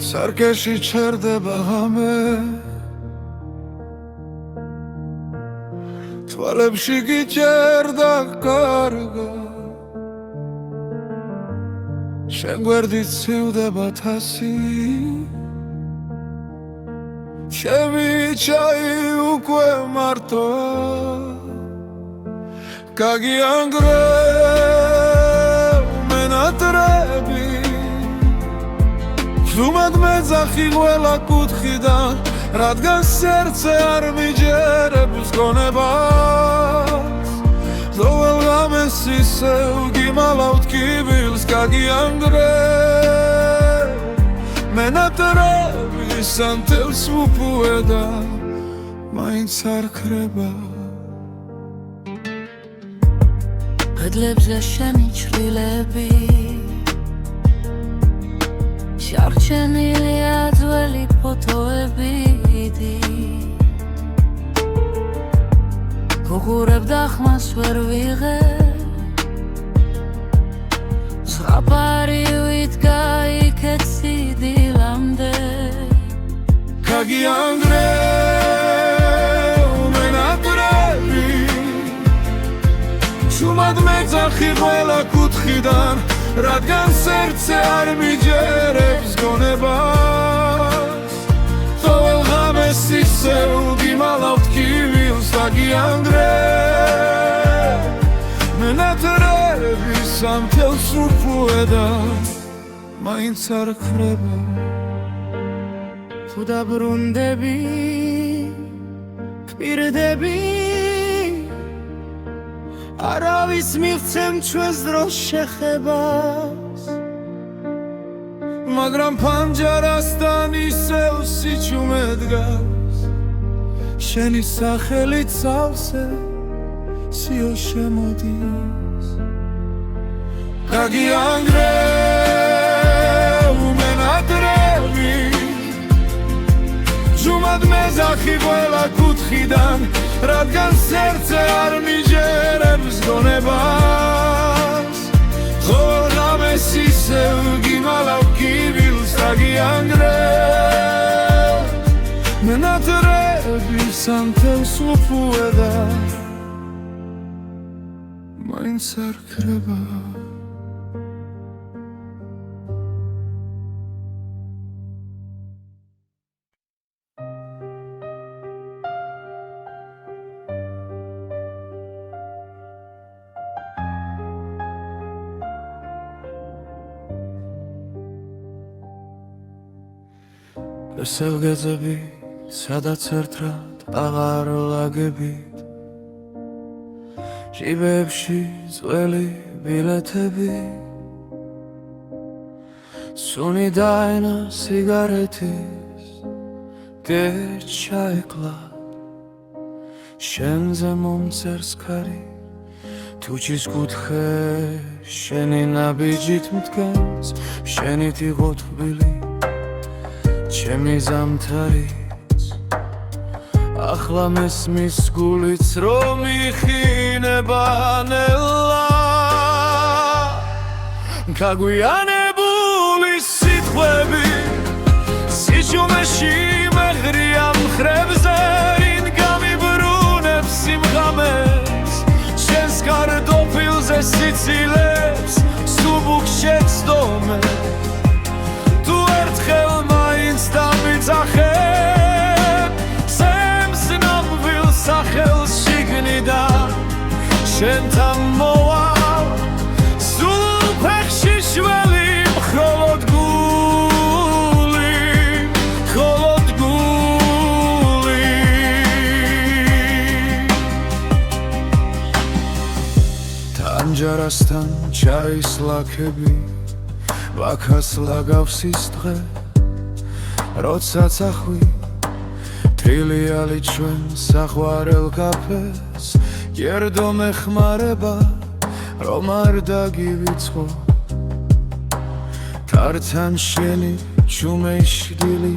სარკეში ჩერდება ღამე თვალებში გიჭერდა კარგა შენ გვერდით ცივდება თასი ჩემი ჩაი უკვე მარტოა გაგიანგრევ მენატრები ზუმად მეძახი ყველა კუთხიდან რადგან სერце არ მიჯერებს გონებას ყოველ ღამეს ისევ გიმალავთ კიბილს გაგიანგრევ მენატრები სანთელს უპუე და მაინც არ ქრება Pedlebze შენი ჩრილები შარჩენილია ძველი ფოტოები გუღურებ და ხმას ვერ ვიღებ ზღაპარი ვიდგა იქეთ სიდილამდე გაგიანგრევ მენატრები Shumad metzakhi qvela kutkhidan Radgan sertse ar mijerebs gonebas Tovel ghames isev gimalavt kivils Gagiangrev Menatrebi samtels upueda Mains ar kreba Tu dabrundebi kpirdebi არავის მიღწევ ჩვენს დროს შეხებას მაგრამ ფანჯარასთან ისევ სიჩუმე დგას შენი სახელით სავსე სიო შემოდის გაგიანგრევ მენატრები ჟუმად მეძახი ყველა კუთხიდან რადგან სერце არ მიჯერებს გონებას ყოველ ღამეს ისევ გიმალავ კიბილს გაგიანგრევ მენატრები სანთელს უპუე და მაინც არ ქრება Selgezები სადაც ერთად აღარ ლაგებით ჟიბებში ძველი ბილეთები სუნი დაენა სიგარეთის გერჩაეკლა შენზე მომწერს ქარი თუჩის კუთხე შენი ნაბიჯით მდგენს შენით იყო თბილი ჩემი ზამთარიც ახლა მესმის გულიც რომ იხინება ნელა გაგვიანებული სიტყვები სიჩუმეში მეღრია მხრებზე რინ გამიბრუნებს სიმღამეს შენს კარტოფილზე სიცილებს სუბუქ შეცდომე თუ ერთხელ დამიძახებ სემს ნამვილ სახელს შიგნიდან შენთან მოვალ სულ ფეხში შველი მხოლოდ გული თანჯარასთან ჩაის ლაქები ვაქას ლაგავს ის დღე როდესაც ახვი თრილიალი ჩვენ საყვარელ კაფეს გერდო მეხმარება რომ არ დაგივიწყო თართან შენი ჩუმეშდილი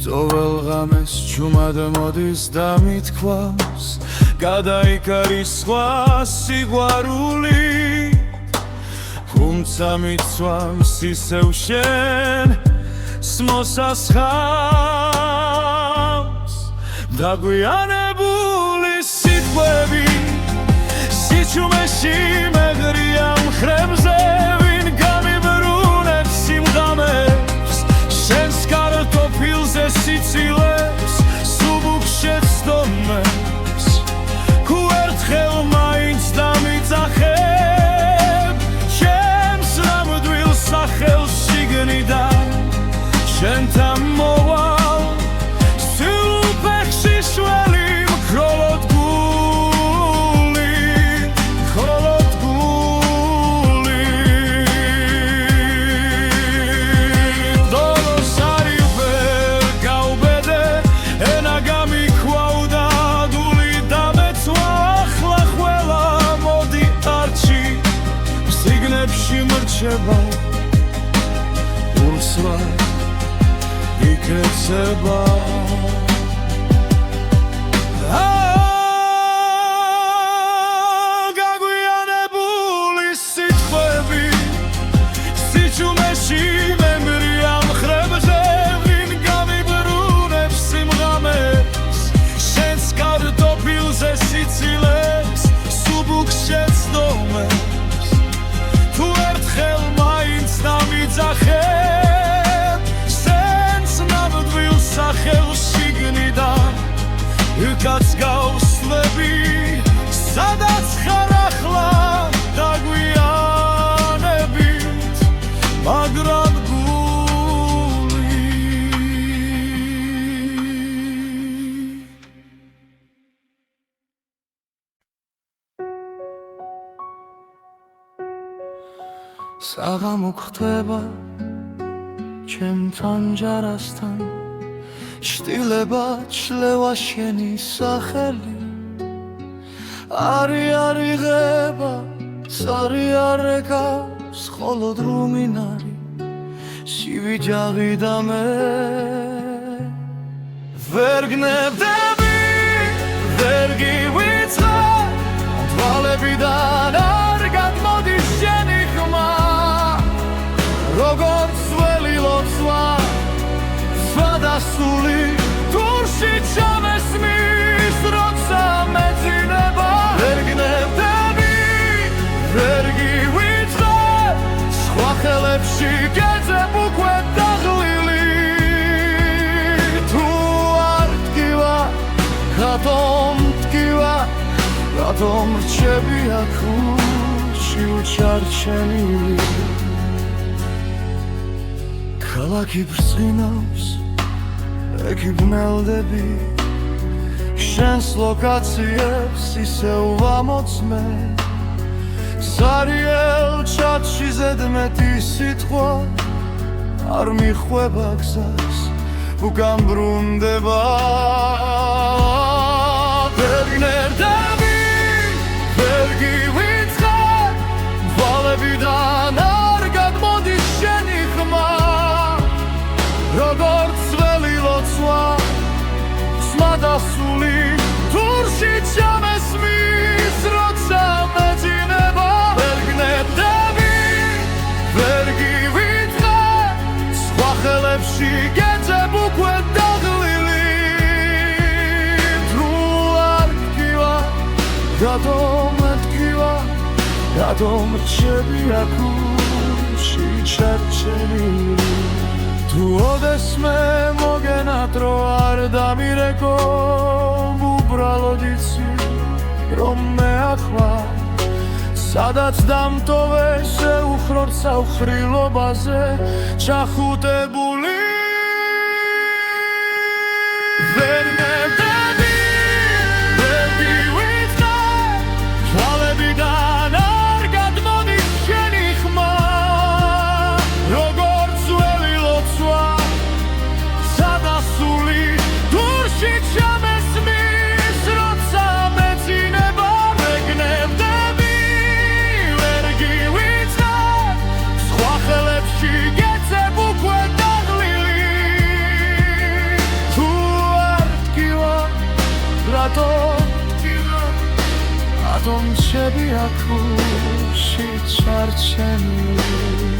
ძოվել ღამეს ჩუმად მოდის და მithქვავს გადაიკარის სხვა სიყვარული თუმცა მიცვამს ისევ შენ მოსასხამს დაგვიანებული სიტყვები სიჩუმეში მეგრია მხრებზე ვინ გამიბრუნებს სიმღამებს შენს კარტოფილზე სიცილებს სუბუქშე ცდომებს უერთხელ მაინც დამიძახებ ჩემს ნამდვილ სახელს შიგნიდან შენთან მოვალ სულფეხში შველი მხოლოდ გული დოლოს არი ვერ გავბედე ენა გამიქვავდა დული დამეცვა ახლა ყველა მოდი არჩი სიგნებში მრჩება ურსვა იქეცება გაგვიანებული სიტყვები სიჩუმეში მემრია მხრებზე ვინ გამიბრუნებს სიმღამებს შენს კარტოფილზე სიცილებს სუბუქშე ცდომებს თუ ერთხელ მაინც დამიძახებ სახელს შიგნიდან უკაც გავსვლები სადაც ხარ ახლა დაგვიანებით მაგრამ გული საღამო ხდება ჩემთან ჯარასთან შტილება ჩლევა შენი სახელი არი არიღება სარი არეკავს მხოლოდ რუმინარი სივიჯაღი და მე ვერ გნებდები ვერ გივიწყარ თვალებიდან არ გადმოდის შენი ხმა როგორც ველი ლოცვა სვადასული თურში ჩამესმის როცა მეძინება ვერ გნებდები ვერ გივიწყარ სხვა ხელებში გეძებ უკვე დაღლილი თუ არ ტკივა რატომ ტკივა რატომ რჩები აქ ურჩი უჩარჩენილი ქალაქი ბრწყინავს ეკი ბნელდები შენს ლოკაციებს ისევ ვამოწმე ზარიელ ჩათში ზედმეტი სიტყვა არ მიხვება გზას უკან ბრუნდება ვერ გნერდები ვერ გივიწყარ თვალებიდან არ გადმოდის შენი ხმა როგორც ველი ლოცვა სმადასული თურში ჩამესმის როცა მეძინება ვერ გნებდები ვერ გივიწყარ სხვა ხელებში გეძებ უკვე დაღლილი თუ არ ტკივა რატომ ტკივა რატომ რჩები აქ ურჩი ჩარჩენილი თუ ოდესმე მოგენატრო არ დამირეკო უბრალოდ იცი რომ მე ახლა სადაც დამტოვე შეუხრორ საუხრილობაზე ჩახუტებული ვერ მევდები ვერ გივიწყარ თვალებიდან არ გადმოდის შენი ხმა როგორც ველი ლოცვა სადასული თურში ჩამესმის როცა მეძინება ვერ გნებდები ვერ გივიწყარ სხვა ხელებში გეძებ უკვე დაღლილი თუ არ ტკივა რატომ რჩები აქ ურჩი ჩარჩენილი.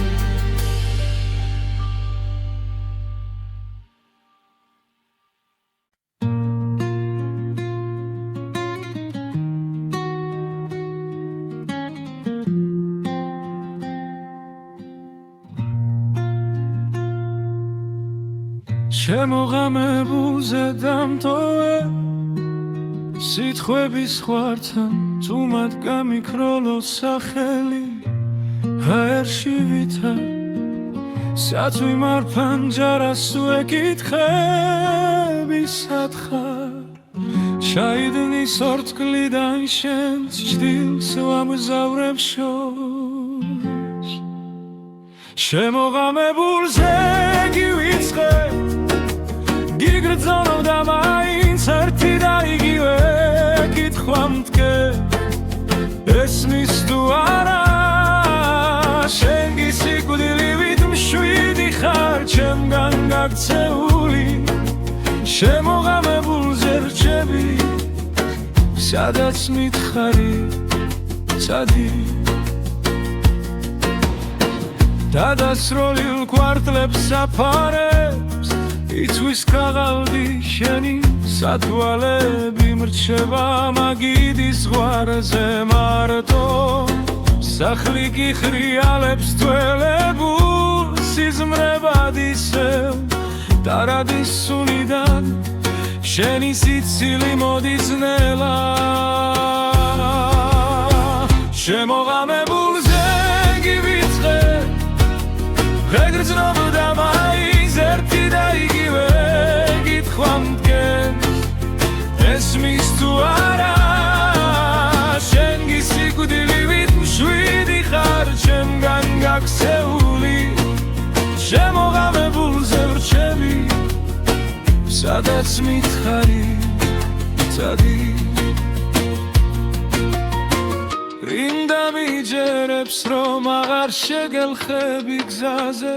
შემოღამებულზე დამტოვე სიტყვების ხვართან თუმად გამიქროლო სახელი ჰაერში ვითა საწვი მარფანჯარას ვეკითხები სათხარ ჩაიდნის ორთქლიდან შენს ჭდილს ვამგზავრებ შორს შემოღამებულზე გივიწყე გიგრძნო და მაინც ერთი და იგივე კითხვა მდგენ ესმის თუ არა შენ გისიკვდილივით მშვიდი ხარ ჩემგან გაქცეული შემოღამებულზე რჩები სადაც მითხარი წადი დადასროლილ კვარტლებს საფარებს იწვის ქაღალდი შენი სათვალები მრჩება მაგიდის ზღვარზე მარტო სახლი გიხრიალებს თველებულ სიზმრებად ისევ დარადის სუნიდან შენი სიცილი მოდის ნელა შემოღამებულზე გივიწყე ვეგრძნობ და მაინც ერთი და იგივე კითხვა მდგენ ესმის თუ არა შენ გისიკვდილივით მშვიდი ხარ ჩემგან გაქცეული შემოღამებულზე ვრჩები სადაც მითხარი წადი რინდა მიჯერებს რომ აღარ შეგელხები გზაზე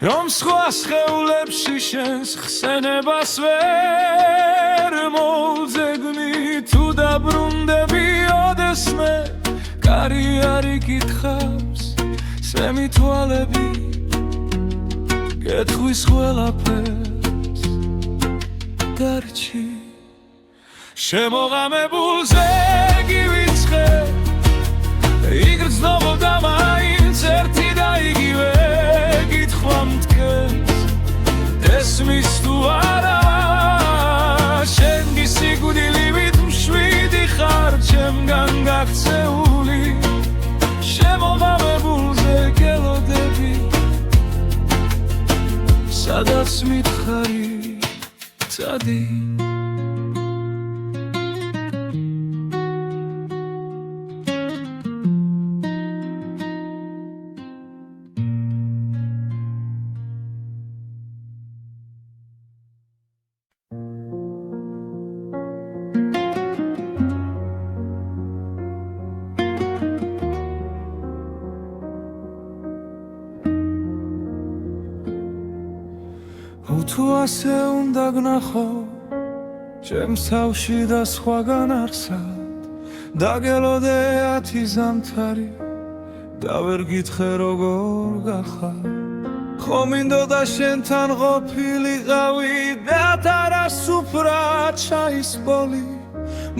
რომ სხვა სხეულებში შენს ხსენებას ვერ მოვძეგნი თუ დაბრუნდები ოდესმე კარი არ იკითხავს სემი თვალები კითხვის ყველაფერს დარჩი შემოღამებულზე გივიწყე იგრძნობ და მაინც ერთი და იგივე კითხვა მდგენს ესმის თუ არა შენ გისიკვდილივით მშვიდი ხარ ჩემგან გაქცეული შემოღამებულზე გელოდები სადაც მითხარი წადი თუ ასე უნდა გნახო ჩემს თავში და სხვაგან არსად დაგელოდე 10 ზამთარი და ვერ გითხრე როგორ გახარ ხო მინდოდა შენთან ყოფილიყავი და თარას უფრად ჩაისპოლი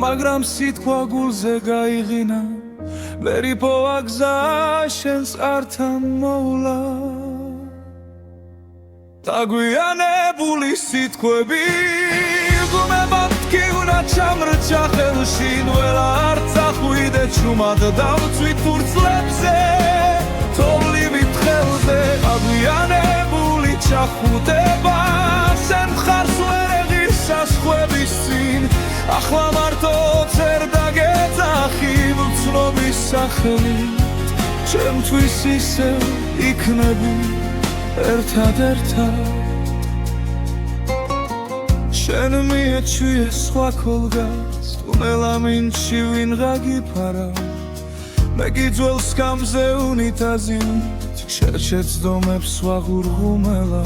მაგრამ სიტყვა გულზე გაიღინა ვერ იპოვა გზა შენს ართან მოვლა დაგვიანებული სიტყვები გუმებად კი უნდა ჩამრჩა ხელში ნველა არ წახვიდე ჩუმად დავწვით ფურცლებზე თოვლივით ხელზე დაგვიანებული ჩახუტება სენ მხარს ვერ ეღირს საზღვრების წინ ახლა მარტო წერ დაგეძახი ვცნობის სახელით ჩემთვის ისევ იქნები ერთად შენ მიეჩვიე სხვა ქოლგას თუნელა მინჩი ვინღა გიფარა მე გიძველს გამზე უნიტაზით შეჩეცდომებს ვაღურღუმელა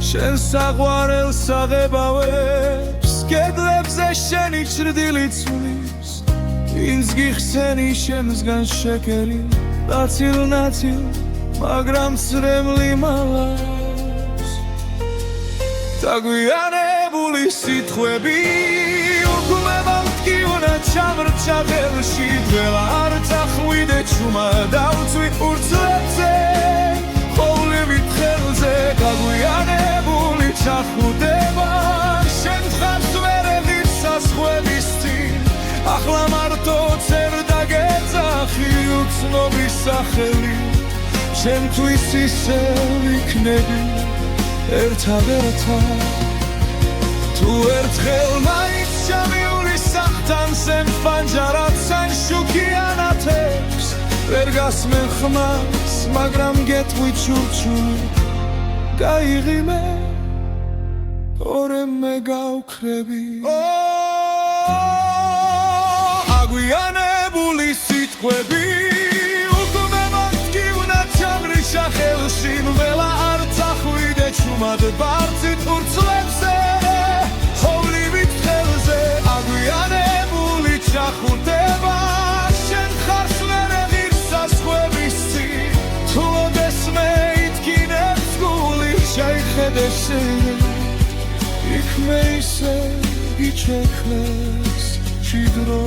შენ საყვარელს აღებავებს კედლებზე შენი ჭრდილი ცვლის ვინც გიხსენი შემსგან შეკერი ნაცილ მაგრამ წრემლი მალავს დაგვიანებული სიტყვები უგუმებად კი უნდა ჩამრჩა ხელში ძველა არ წახვიდე ჩუმა დავწვი ფურცლებზე ხოვლივით ხელზე დაგვიანებული ჩახუდება შენ ხარს ვერ ეღირს საზღვების წინ ახლა მარტო წერ და გეძახი უცნობის სახელი შენთვის ისევ იქნები ერთადერთად თუ ერთხელ მაინც ჩამიული სახთან სენ ფანჯარად სან შუქიანათებს ვერ გასმენ ხმას მაგრამ გეტყვი ჩურჩული გაიღიმე ორემ მე გავქრები აგვიანებული სიტყვები სახელში ნველა არ წახვიდე ჩუმად ბარცით ურცლებზე ხოვლივით ხელზე აგვიანებული ჩახურდება შენ ხარს ვერ ეღირს საზღვების წინ თუ ოდესმე ითქინებს გული შეიხედე შენ იქ მე ისე იჩექლეს ჭიდრო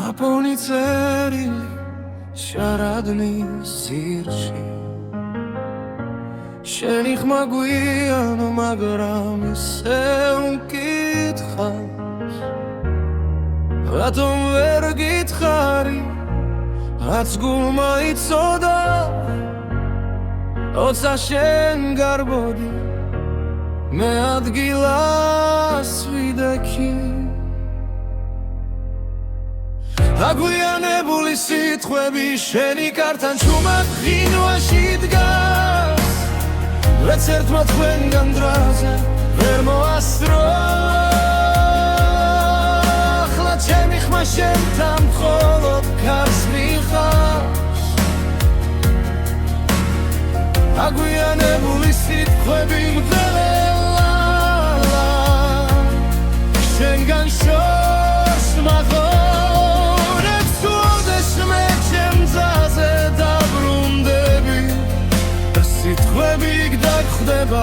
მაპონი წერილი შარადნის ძირში შენი ხმა გვიანო მაგრამ ისე უკითხავს რატომ ვერ გითხარი რაც გულმა იცოდა როცა შენ გარბოდი მე ადგილას ვიდექი აგვიანებული სიტყვები შენი კართან ჩუმად ღინვაში დგას რაც ერთმა თქვენგან დრაზე ვერ მოასწრო ახლა ჩემი ხმა შენთან მხოლოდ ქარს მიხავს აგვიანებული სიტყვები მგველა შენგან შორს მაღო სიტყვები გდაგხვდება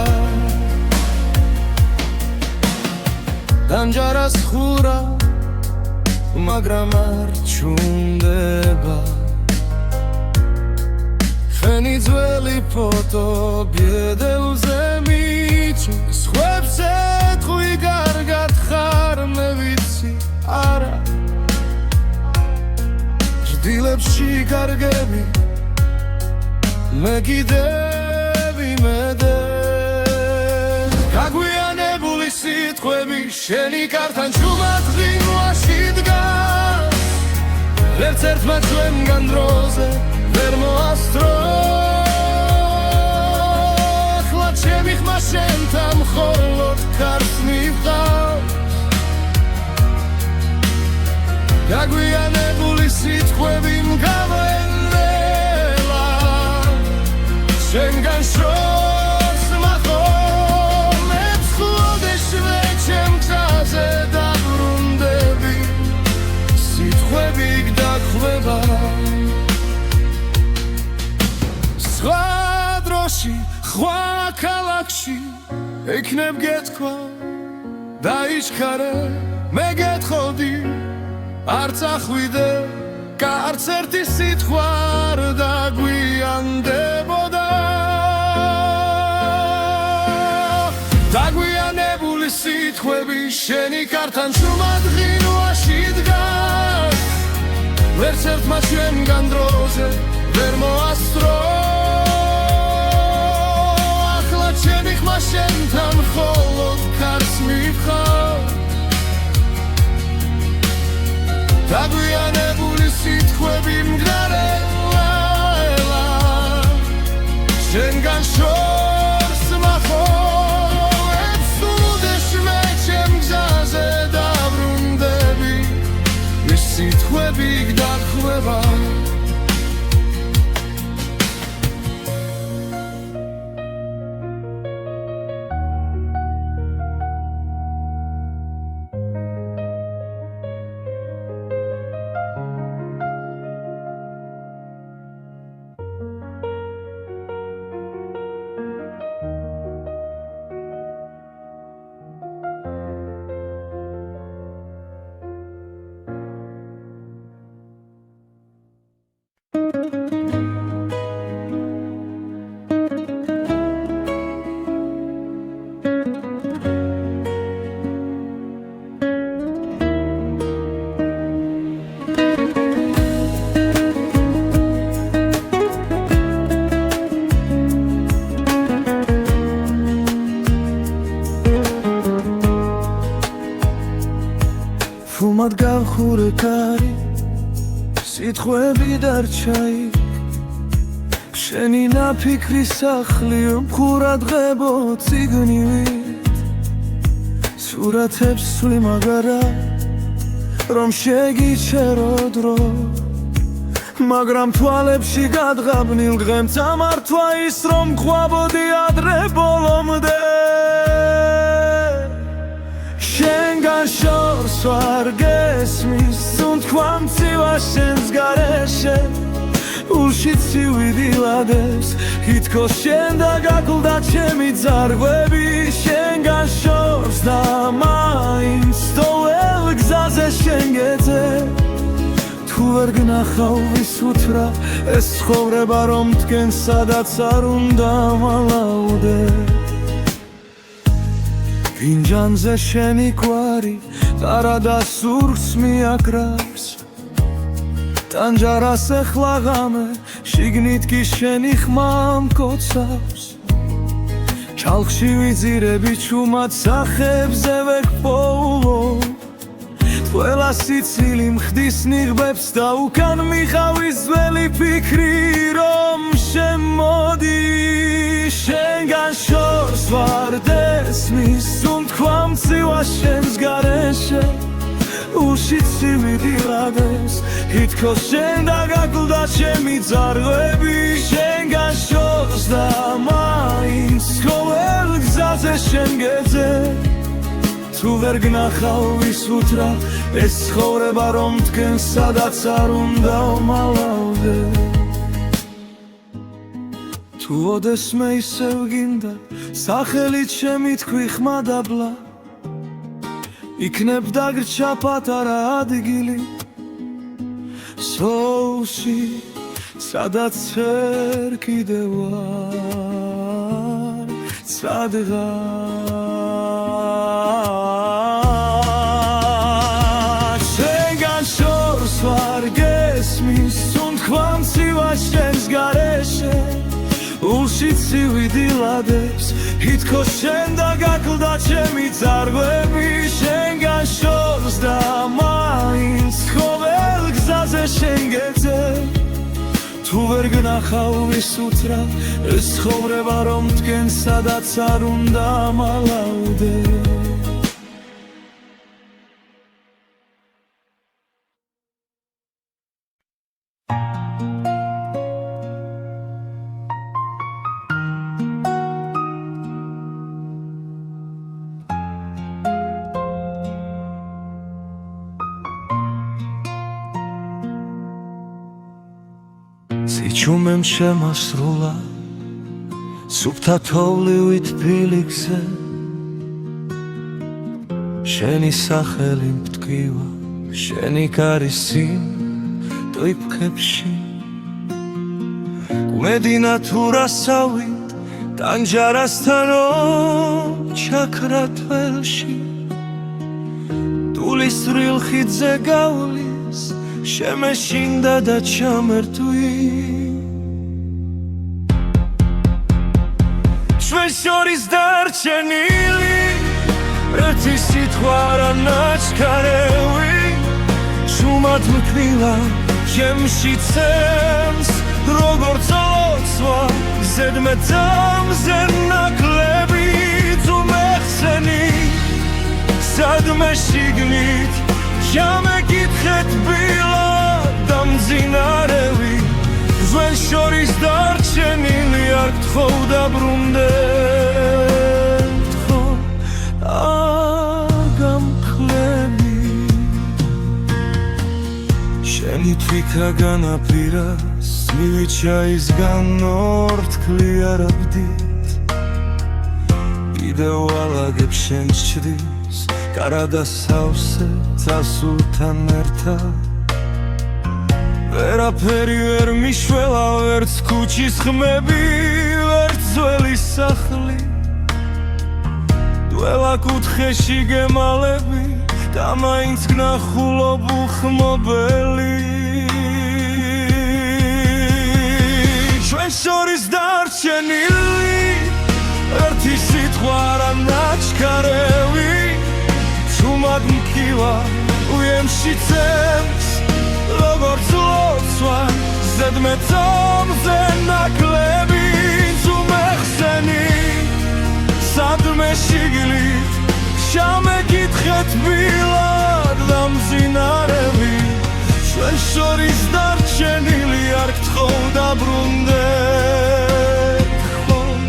დამჯარას ხურა მაგრამ არ ჩუნდება შენი ძველი ფოტო ბედელზე მიჩნს ხვებს ეთხვი კარგად ხარ მე ვიცი არა ჭდილებში კარგები მე კიდევ იმედე გაგვიანებული სიტყვები შენი კართან ჩუმად ღინვაში დგას ვერც ერთმა ჩვენგან დროზე ვერ მოასწრო ახლა ჩემი ხმა შენთან მხოლოდ ქარს მივყავს გაგვიანებული სიტყვები მგაველელა შენგან შორს მახოლებს ხლოდეშვე ჩემ გზაზე დაბრუნდები სიტყვები გდაგხვდება სხვა დროში ხვა ქალაქში ეკნებ გეთქვა დაიჩქარე მე გეთხოვდი არ წახვიდე კარც ერთი სიტყვა არ დაგვიანდებოდა დაგვიანებული სიტყვები შენი კართან ჩუმად ღინვაში დგას ვერც ერთმა ჩვენგან დროზე ვერ მოასწრო ახლა ჩემი ხმა შენთან მხოლოდ ქარს მივყავს დაგვიანებული სიტყვები მგრარელა შენგან შორს მახოლებს უდეშვე ჩემ გზაზე დაბრუნდები ეს სიტყვები გდაგხვდება თუმად გავხურე კარი სიტყვები დარჩა იქ შენი ნაფიქრი სახლი მხურად ღებო ციგნივით სურათებს სვი მაგარა რომ შეგიჩერო დრო მაგრამ თვალებში გადღაბნილ დღემ წამართვა ის რომ ყვაბოდი ადრე ბოლომდე შენგან შორს ვარ გესმის სუნთქვა მცივა შენს გარეშე ულში ცივი დილადებს ითქოს შენ და გაკლდა ჩემი ძარღვები შენგან შორს და მაინც თოვლ გზაზე შენ გეძე თუ ვერ გნახავ ვისუთრა ეს ცხოვრება რომ დგენ სადაც არ უნდა მალავდე ფინჯანზე შენი კვარი ტარა და სურს მიაკრავს ტანჯარას ეხლა ღამე შიგნით კი შენი ხმა მკოცავს ჩალხში ვიძირები ჩუმად სახებზე ვეკპოულო ყველა სიცილი მხდის ნიღბებს და უკან მიყავის ძველი ფიქრი რომ შემოდი შენგან შორს ვარ დესმის სუნთქვა მცივა შენს გარეშე ულში ცივი დილადებს ითქოს შენ და გაკლდა ჩემი ძარღვები შენგან შორს და მაინც ყოველ გზაზე შენ გეძე თუ ვერ გნახავ ვისუთრა ეს ცხოვრება რომ დგენ სადაც არ უნდა მალავდე თუ ოდესმე ისევ გინდა სახელით შემითქვი ხმა დაბლა იქნებ დაგრჩა პატარა ადგილი სოუსი სადაც ვერ კიდევ ვარ სადღაც შენგან შორს ვარ გესმის სუნთქვა მცივა შენს გარეშე ულში ცივი დილადებს ითქოს შენ და გაკლდა ჩემი ძარღვები შენგან შორს და მაინც ყოველ გზაზე შენ გეძე თუ ვერ გნახავ ვისუთრა ეს ცხოვრება რომ დგენ სადაც არ უნდა მალავდე სიჩუმემ შემასრულა სუფთა თოვლივით ფილიქზე შენი სახელი მტკივა შენი კარისი ტვიფქებში უმედინა თუ რასავით ტანჯარასთან ჩაქრა თველში ტულისრილ ხიდზე გავლის შემეშინდა და ჩამერთვი ჩვენ შორის დარჩენილი ერთი სიტყვა რა ნაჩქარევი ჩუმად მკრილა ჩემში ცემს როგორც ოცვა ზედმეტამზე ნაკლები თუ მეხსენი სადმე შიგნით ჩამეკითხეთ ბილა და მძინარევი ჩვენ შორის დარჩენილი არ გთხოვ დაბრუნდე გთხოვ არ გამკლები შენი თვითა განაპირას მივიჩაისგან ორთქლი არაბდით კიდევ ალაგებ შენს ჩრდილს კარადა სავსე წასულთან ერთად ვერაფერი ვერ მიშველა ვერც ქუჩის ხმები ვერც ძველი სახლი დველა კუთხეში გემალები და მაინც გნახულობ უხმობელი ჩვენ შორის დარჩენილი ერთი სიტყვა რა ნაჩქარევი ჩუმად მკივა ჩემში წემს როგორც ლოცვა ზედმეტომზე ნაკლები ზუმეხსენი სადმე შიგლით შამეკითხეთ ბილად და მძინარები ჩვენ შორის დარჩენილი არ გთხოვ დაბრუნდეთ ხომ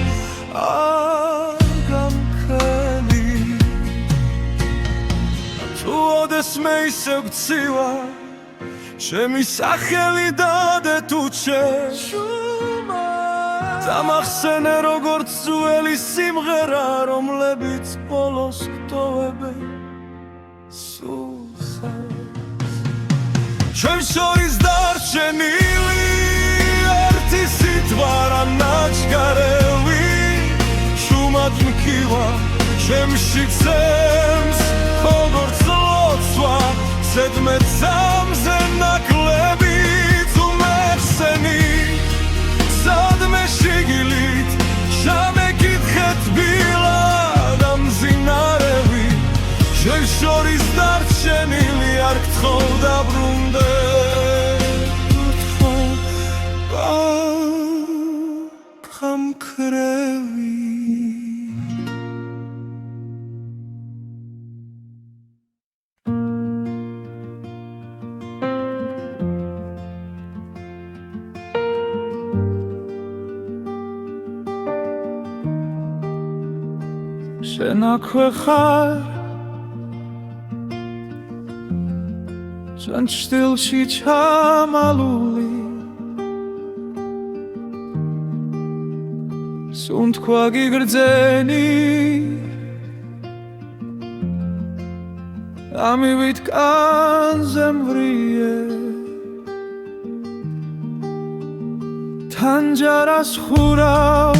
არ გამქრელი თუ ოდესმე ისევ გცივა ჩემი სახელი დადე თუ შეშუმა დამახსენე როგორც ძველი სიმღერა რომლებიც ბოლოს გტოვებენ სულსაც ჩვენ შორის დარჩენილი ერთი სიტყვა რა ნაჩქარევი შუმად მქივა ჩემში გზემს როგორც ლოცვა ზედმეტამზე ნაკლები ზუმეხსენი სადმე შიგლით შამეკითხეთ ბილად და მძინარები ჩვენ შორის დარჩენილი არ გთხოვ დაბრუნდეთ გამქრევი შენ აქვე ხარ ჩვენ ჩრდილში ჩამალული სუნთქვა გიგრძენი ამივით კანზე მვრიე თანჯარას ხურავ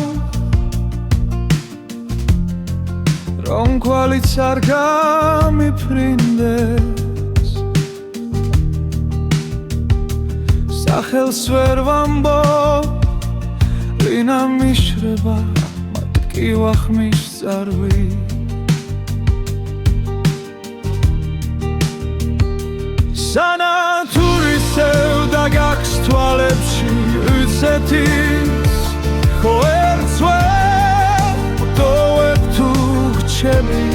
რომ კვალიც არ გამიფრინდეს სახელს ვერ ვამბობ რინა მიშრება მათკი ვახმის წარვი სანათურისევ და გაქვს თვალებში უცეთის ხო ერთვე ტოვებ თუ ჩემი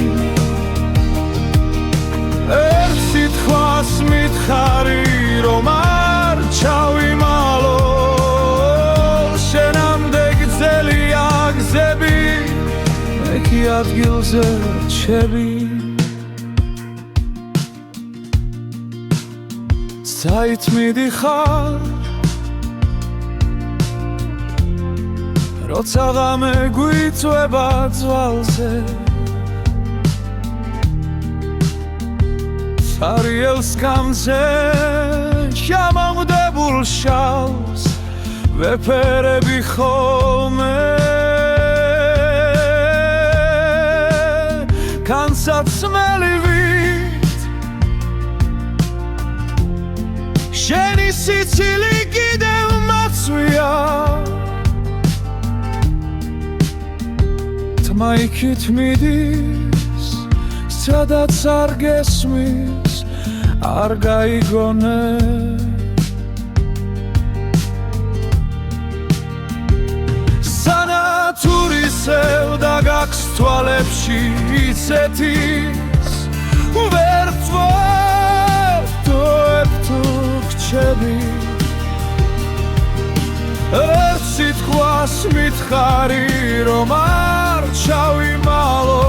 ერთ სიტყვას მითხარი რომ არ ჩავიმალო შენამდე გძელია გზები მე კი ადგილზე რჩები საით მიდიხარ როცა ღამე გვიწვება ძვალზე სარიელს გამზე შამამდებულ შალს ვეფერები ხოლმე განსაცმელივით შენი სიცილი კიდევ მაცვია თმა იქით მიდის სადაც არ გესმის არ გაიგონე სანათურისევ და გაქვს თვალებში იცეთის ვერ ვტოვებ თუ გრჩები ერთ სიტყვას მითხარი რომ არ ჩავიმალო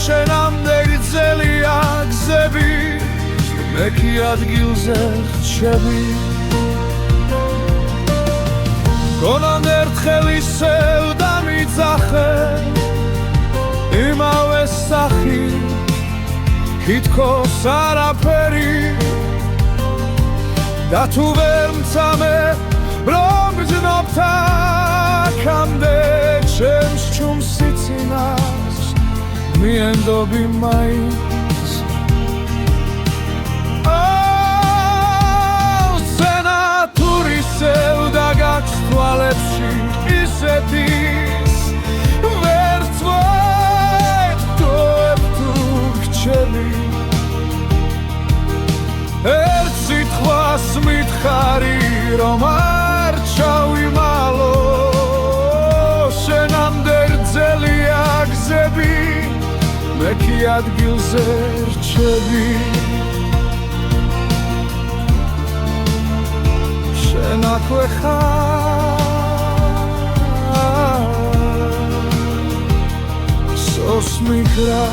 შენამდე გძელია გზები მე კი ადგილზე რჩები გონან ერთხელ ისევ დამიძახე იმავე სახი თითქოს არაფერი და თუ ვერ მცამე რომ გძნობ აქამდე ჩემს ჩუმს სიცინას მიენდობი მაინც სენათურისევ და გაქვს თვალებში ისეთის ვერ ვტოვებ თუ გრჩები რომ არ ჩავიმალო შენამდე გრძელია გზები მე კი ადგილზე რჩები შენ აქვე ხარ სოს მიგრა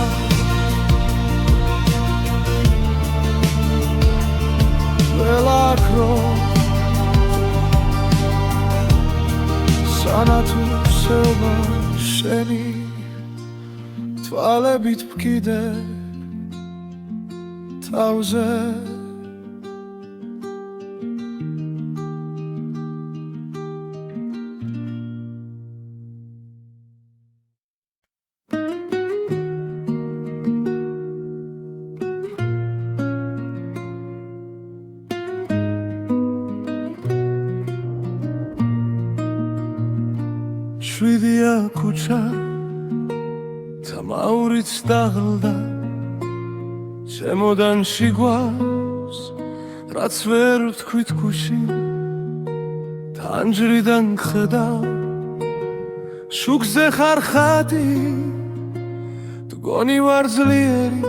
ველაქრო სანათუ სევა შენი თვალებით ვკიდე თავზე შვიდია ქუჩა თამაურიც დაღლდა შემოდანში გვავს რაც ვერ ვთქვით გუშინ თანჯრიდან ხედავ შუქზე ხარ ხატი მგონი ვარ ძლიერი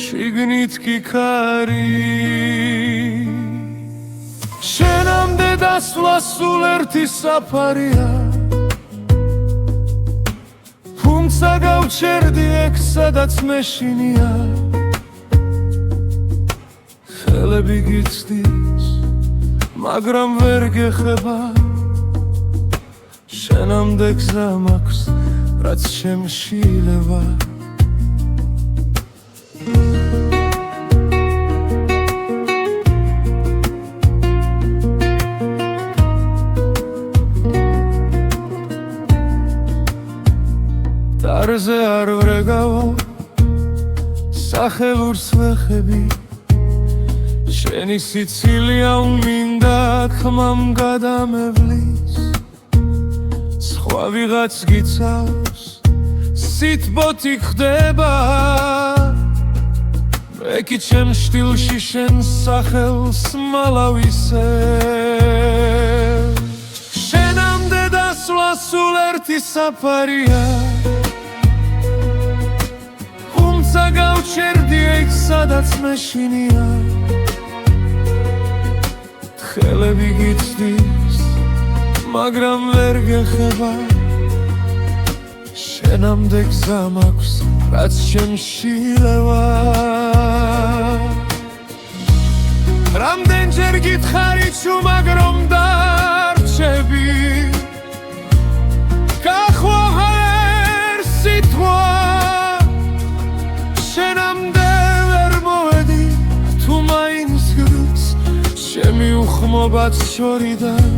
შიგნით კი ქარი შენამდე დასვლა სულ ერთი საფარია თუმცა გავჩერდი ეგ სადაც მეშინია ხელები გიცდის მაგრამ ვერ გეხება შენამდე გზა მაქვს რაც შემშილება დარზე არ ვრეგავო სახელურს ვეხები შენი სიცილია უმინდა ხმამ გადამევლის სხვა ვიღაც გიცავს სიტბოთი ხდება მე კი ჩემ შტილში შენ სახელს მალავისე შენამდე დასვლა სულ ერთი საფარია თუმცა გავჩერდი ეგ სადაც მეშინია ხელები გიცდის მაგრამ ვერ გეხება შენამდე გზა მაქვს რაც შემშილება რამდენჯერ გითხარი ჩუმაგ რომ დარჩები გახვალა ერთ სიტყვა შენამდე ვერ მოვედი თუ მაინც გრს ჩემი უხმობაც შორიდან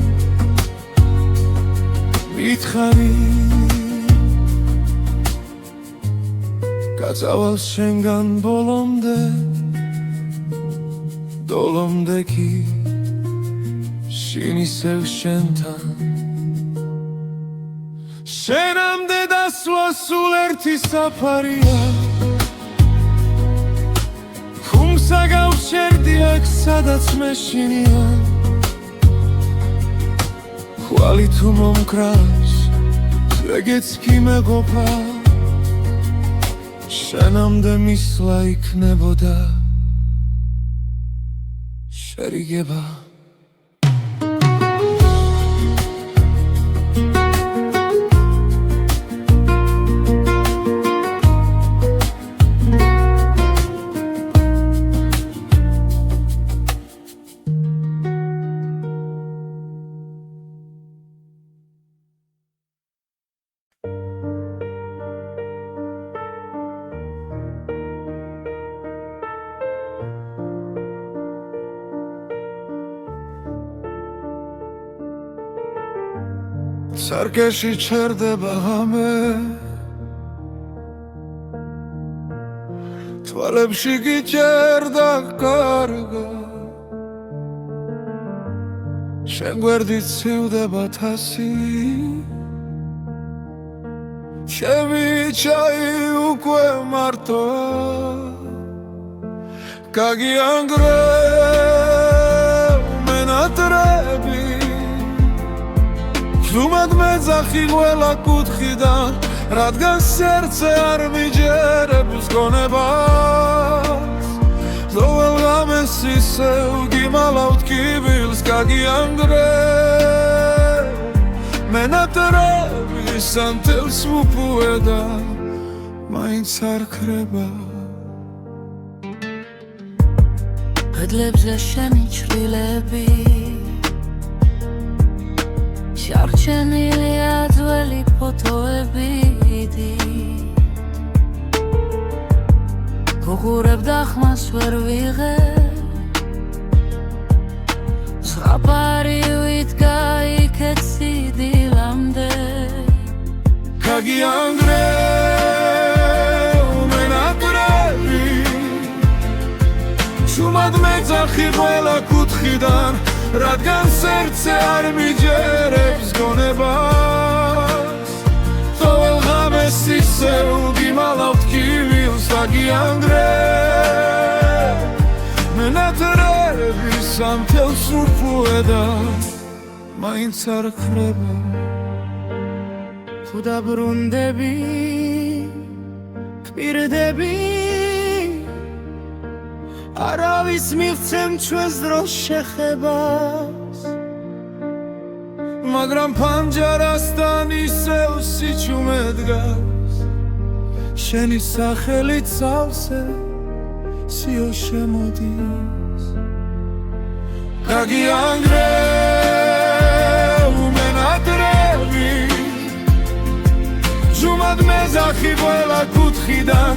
მითხარი გაწავალ შენგან ბოლომდე დოლომდე კი შინ ისევ შენთან შენამდე დასვლა სულ ერთი საფარია თუმცა გავჩერდი აქ სადაც მეშინია ხვალი თუ მომკრავს ეგეც კი მეყოფა შენამდე მისვლა იქნებოდა შერიგება სარკეში ჩერდება ღამე თვალებში გიჭერდა კარგა შენ გვერდით ცივდება თასი ჩემი ჩაი უკვე მარტოა გაგიანგრე მენატრები ზუმად მეძახი ყველა კუთხიდან, რადგან სერცე არ მიჯერებს გონებას. ყოველ ღამეს ისევ გიმალავთ კიბილს გაგიანგრევ, მენატრების ამ თელს ვუპუე და მაინც არ ქრება. კედლებზე შენი ჩრდილები, შარჩენილია ძველი ფოტოები. გუღურებ და ხმას ვერ ვიღებ, ზღაპარი ვიდგა იქეთ სიდილამდე. გაგიანგრევ მენატრები, შუმად მეძახი ყველა კუთხიდან, რადგან სერცე არ მიჯერებს გონებას. ყოველ ღამეს ისევ გიმალავთ კიბილს გაგიანგრევ, მენატრების ამ თელს ვუპუე და მაინც არ ქრება. თუ დაბრუნდები, გპირდები, არავის მივცემ ჩვენს დროს შეხებას. მაგრამ პანჯარასთან ისევ სიჩუმე დგას, შენი სახელით სავსე სიო შემოდის. გაგიანგრევ მენატრები, ზუმად მეძახი ყველა კუთხიდან,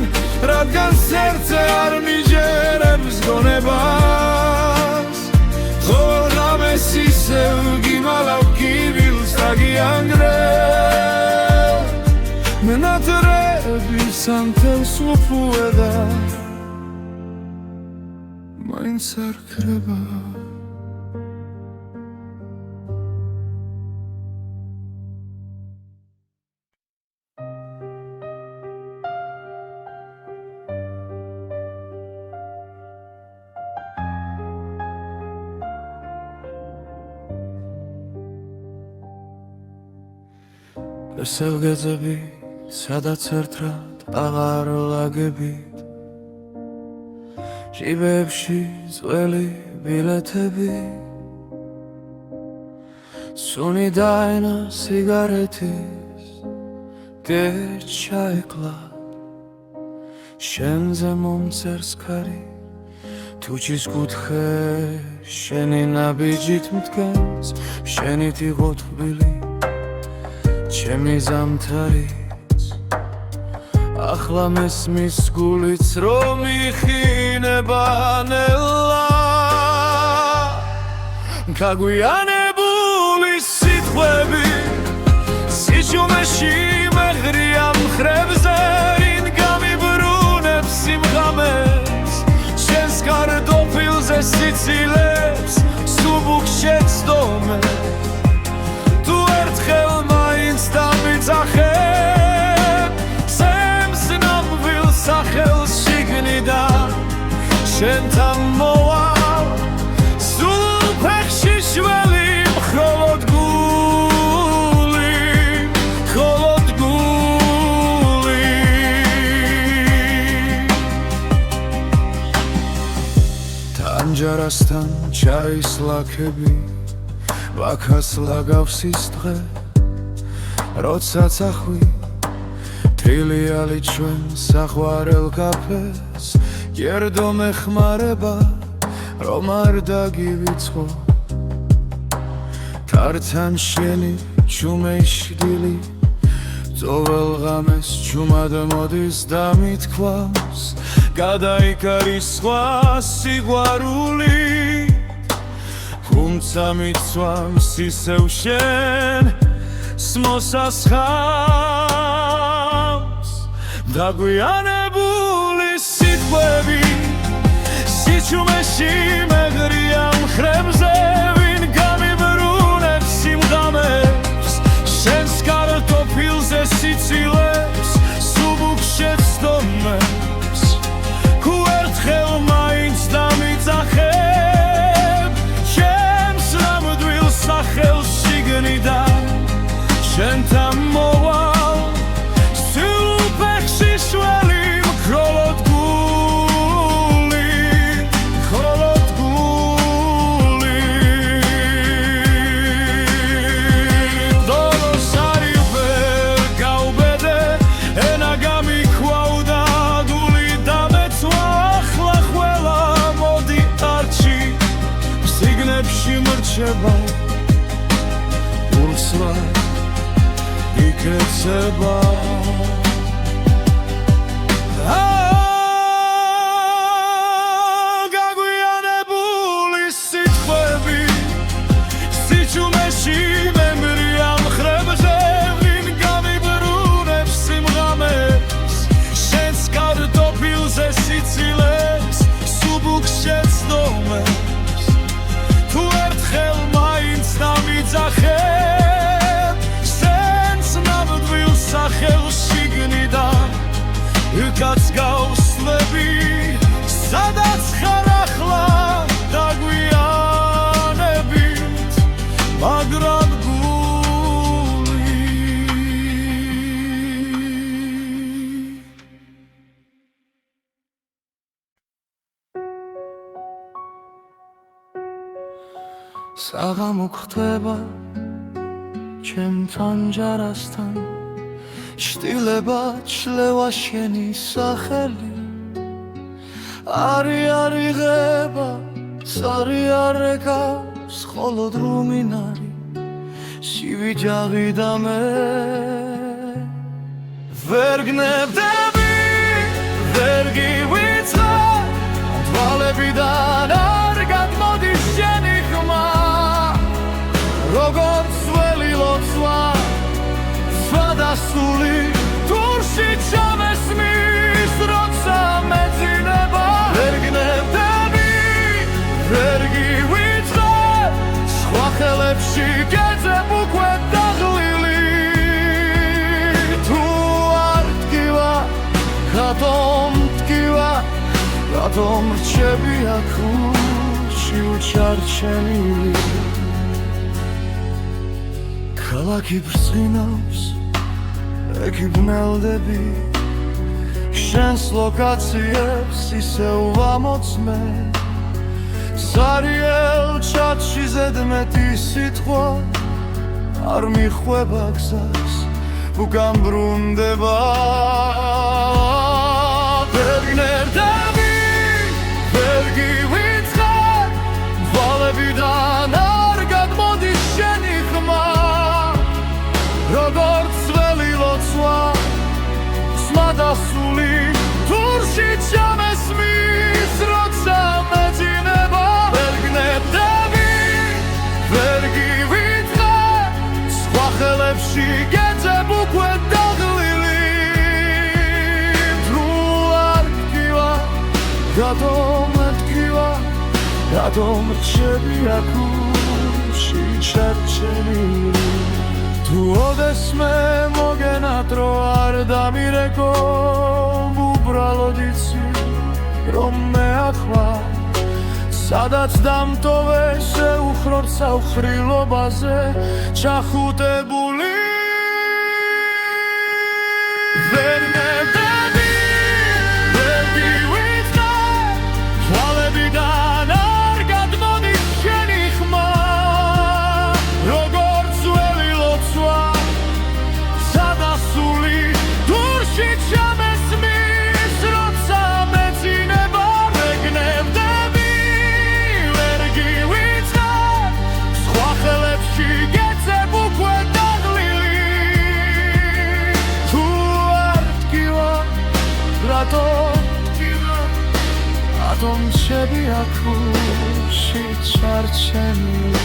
რადგან სერცე არ მიჯერებს გონებას. ყოველ ღამეს ისევ გიმალავ კიბილს გაგიანგრევ, მენატრების ამ თელს ვუპუე და მაინც არ ქრება. ესევ გეძები, სადაც ერთად აღარ ლაგებით, ჟიბებში ძველი ბილეთები, სუნი დაენა სიგარეთის გერჩ ჩაეკლა, შენზე მომწერს ქარი, თუჩის კუთხე შენი ნაბიჯით მდგას, შენით იყო თბილი ჩემი ზამთარიც, ახლა მესმის გულიც რომ იხინება ნელა. გაგვიანებული სიტყვები, სიჩუმეში მეღრია მხრებზე, რინ გამიბრუნებს სიმღამეს, შენს კარტოფილზე სიცილებს, სუბუქ შეცდომე. თუ ერთხელ მაინც დამიძახებ, სემს ნამვილ სახელს შიგნიდან, შენთან მოვალ სულ ფეხში შველი, მხოლოდ გული, მხოლოდ გული. თანჯარასთან ჩაის ლაქები, ვაქას ლაგავს ის დღე, როცა წახვი თრილიალი ჩვენ საყვარელ კაფეს, გერდო მეხმარება რომ არ დაგივიწყო, თართან შენი ჩუმეშდილი, ყოველ ღამეს ჩუმად მოდის და მithქვავს, გადაიკარის სხვა სიყვარული. თუმცა მიცვამს ისევ შენ მოსასხამს. დაგვიანებული სიტყვები, სიჩუმეში მეღრია მხრებზე, ვინ გამიბრუნებს სიმღამებს, შენს კარტოფილზე სიცილებს, სუბუქ შეცდომებს. თუ ერთხელ მაინც დამიძახებ, სახელს შიგნიდან, რჩება ურსლა იქეცება გაგვიანებული სიტყვები სიჩუმეში მემრია მხრებზე ვინ გამიბრუნებს სიმღამეს შენს კარტოფილზე სიცილეს სუბუქს შეცდომებს თუ ერთხელ მაინც დამიძახებ შენს ნამდვილ სახელს შიგნიდან უკაც გავსლები სადაც ხარ ახლა დაგვიანებით მაგრამ გული საღამო ხდება ჩემთან ჯარასთან შტილება ჩლევა შენი სახელი არი არიღება სარი არეკავს ხოლო დრუმინარი სივიჯაღი და მე ვერ გნებდები ვერ გივიწყარ თვალებიდან არ გადმოდის შენი ხმა როგორც ველი ლოცვა სვადასული თურში ჩამესმის როცა მეძინება ვერ გნებდები ვერ გივიწყარ სხვა ხელებში გეძებ უკვე დაღლილი თუ არ დგივა რატომ დგივა რატომ რჩები აქ ურში უჩარჩენილი ქალაქი ბრწყინავს ეკი ბნელდები შენს ლოკაციებს ისევ ვამოწმე სარიელ ჩატში ზედმეტი სიტყვა არ მიხვება გზას უკან ბრუნდება ვერ გნებდები ვერ გივიწყარ თვალებიდან არ გადმოდის შენი ხმა როგორც ველი ლოცვა სვადასული თურში ჩამესმის როცა მეძინება ვერ გნებდები ვერ გივიწყარ სხვა ხელებში გეძებ უკვე დაღლილი თუ არ დგივა რატომ დგივა რატომ რჩები აქ ურში ჩარჩენილი თუ ოდესმე მოგენატრო არ დამირეკო უბრალოდ იცი რომ მე ახლა სადაც დამტოვე შეუხრორ საუხრილობაზე ჩახუტებული ვერ ნებდები ვერ გივიწყარ თვალებიდან არ გადმოდის შენი ხმა როგორც ველი ლოცვა სადასული თურში ჩამესმის როცა მეძინება ვერ გნებდები ვერ გივიწყარ სხვა ხელებში გეძებ უკვე დაღლილი თუ არ დგივა რატომ დგივა რატომ რჩები აქ ურში ჩარჩენილი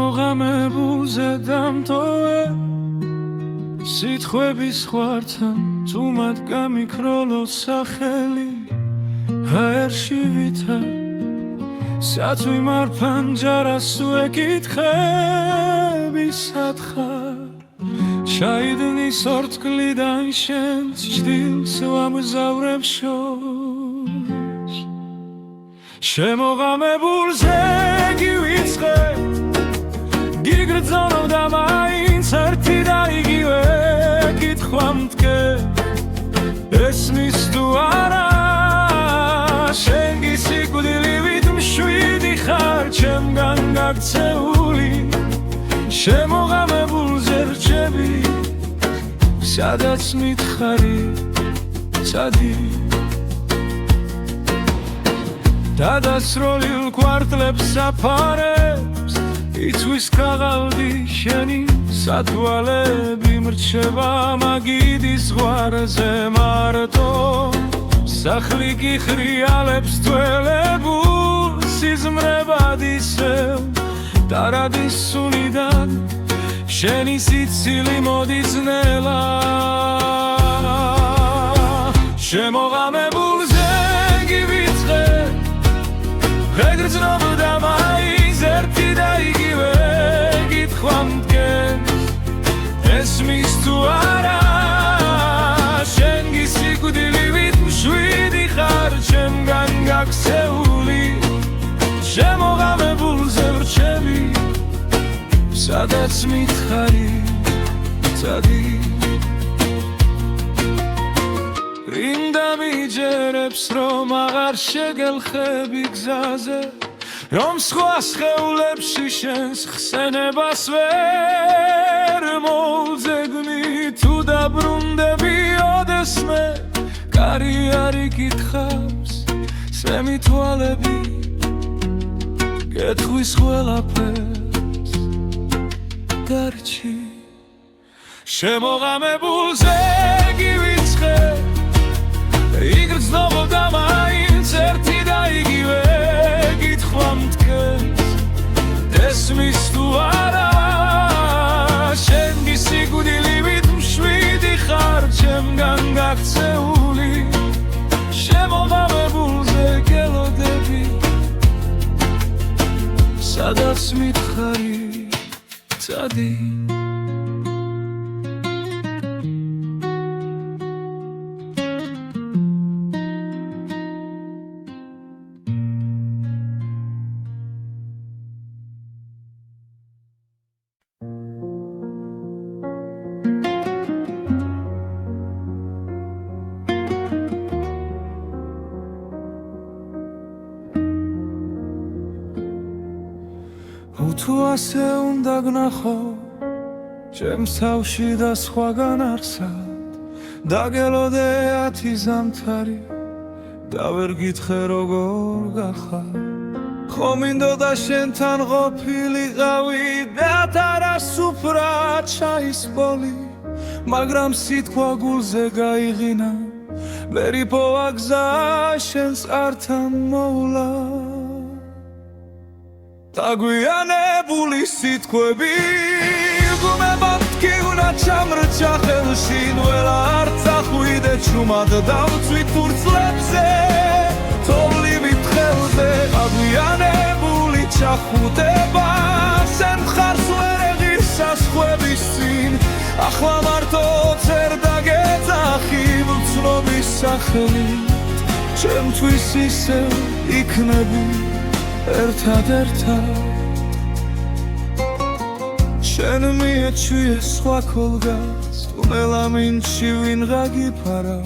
შემოღამებულზე დამტოვე სიტყვების ხვართან თუ მათ გამიქროლოს სახელი ჰაერში ვითა სათვი მარფან ჯარას უეკითხები სათხარ შაიდნის ორთქლიდან შენს ჭდილს ვამგზავრებ შორს შემოღამებულზე გივიწყე გიგრძნობ და მაინც ერთი და იგივე კითხვა მდგე ესმის თუ არა შენ გაქცეული შემოღამებულზე რჩები სადაც მითხარი წადი დადასროლილ კვარტლებს საფარებს იწვის ქაღალდი შენი სათვალები მრჩება მაგიდის ზღვარზე მარტო სახლი გიხრიალებს თველებულ სიზმრებად ისევ დარადის სუნიდან შენი სიცილი მოდის ნელა შემოღამებულზე გივიწყე ვეგრძნობ და მაინც ერთი და იგივე გითხვამ მდგენს ესმის თუ არა შენ გისიკვდილივით მშვიდი ხარ ჩემგან გაქცეული შემოღამებულზე ვრჩები სადაც მითხარი წადი რინდა მიჯერებს რომ აღარ შეგელხები გზაზე რომ სხვა სხეულებში შენს ხსენებას ვერ მოვძებნი თუ დაბრუნდები ოდესმე კარი არ იკითხავს სემი თვალები გეტყვის ყველაფერს დარჩი შემოღამებულზე გივიწყე იგრძნობ და მაინც ერთი და იგივე გითხვამ მდგენს ესმის თუ არა შენ გისიკვდილივით მშვიდი ხარ ჩემგან გაქცეული შემოღამებულზე გელოდები სადაც მითხარი წადი თუ ასე უნდა გნახო ჩემს თავში და სხვაგან არსად დაგელოდე 10 ზამთარი და ვერ გითხრე როგორ გახარ ხო მინდოდა შენთან ყოფილიყავი და თარასუფრად ჩაისპოლი მაგრამ სიტყვა გულზე გაიღინა ვერ იპოვა გზა შენს ართან მოვლა დაგვიანებული სიტყვები გუმებად კი უნდა ჩამრჩა ხელში ნველა არ წახვიდე ჩუმად დავწვით ურწლებზე თოვლივით ხელზე დაგვიანებული ჩახუტება სენ მხარს ვერ ეღირს სასხვების წინ ახლა მარტო წერ დაგეძახი ვცნობის სახელით ჩემთვის ისევ იქნები ერთად შენ მიეჩვიე სხვა ქოლგას თუნელა მინჩი ვინღა გიფარა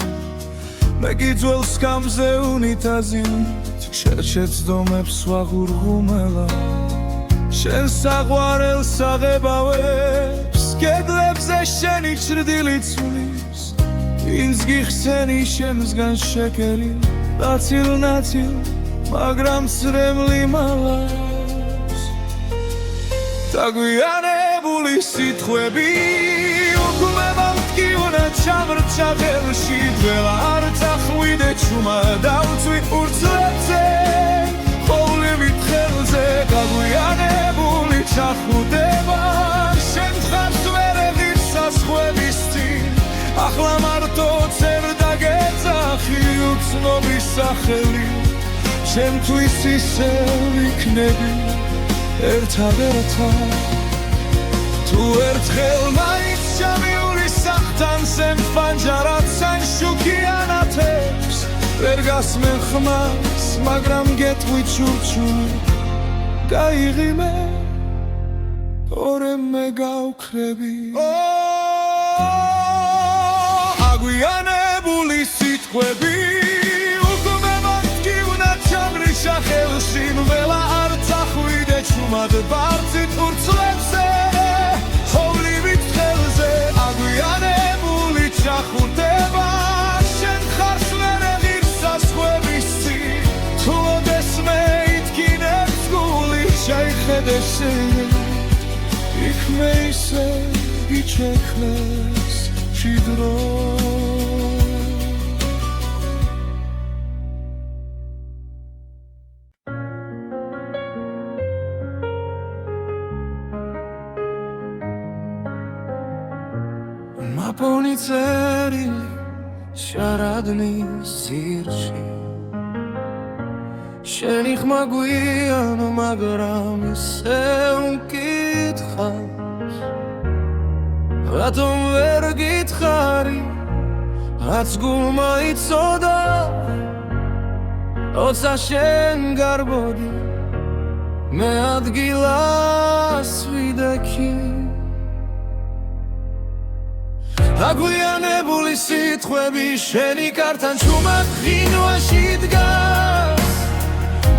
მე გიძველ სკამზე უნიტაზით შეჩეცდომებს ვაღურღუმელა შენ საყვარელს აღებავებს კედლებზე შენი ჭრდილი ცვლის ვინც გიხსენი შემსგან შეკერი ნაცილ მაგრამ სრემლი მალავს დაგვიანებული სიტყვები უგუმებად კი უნდა ჩამრჩა ხელში დველა არ წახვიდე ჩუმა დავწვი ურწლებზე ხოვლივით ხელზე დაგვიანებული ჩახუტება შენ მხარს ვერ ეღირს სასხვების წინ ახლა მარტო წერ დაგეძახი უცნობის სახელით ჩემთვის ისევ იქნები ერთად თუ ერთხელ მაინც ჩამიური სახთან სემ ფანჯარად სან შუქიანათებს ვერ გასმენ ხმას მაგრამ გეტყვი ჩურჩული გაიღიმე ორემ მე გავქრები აგვიანებული სიტყვები ხელში ნველა არ წახვიდე ჩუ ჭუმად ბարձით ურცლებზე ხოვლივით ხელზე აგვიანებული ჩახურდება შენ ხარს ვერ ეღირსა სხვების წინ თუ ოდესმე ითქინებს გული შეიხედეს იქ მე ისე იჩექნეს ჭიდრო მაპონი წერილი შარადნის ძირში შენი ხმა გვიანო მაგრამ ისე უკითხავს რატომ ვერ გითხარი რაც გულმა იცოდა როცა შენ გარბოდი მე ადგილას ვიდექი აგვიანებული სიტყვები შენი კართან ჭუმად ღინვაში დგას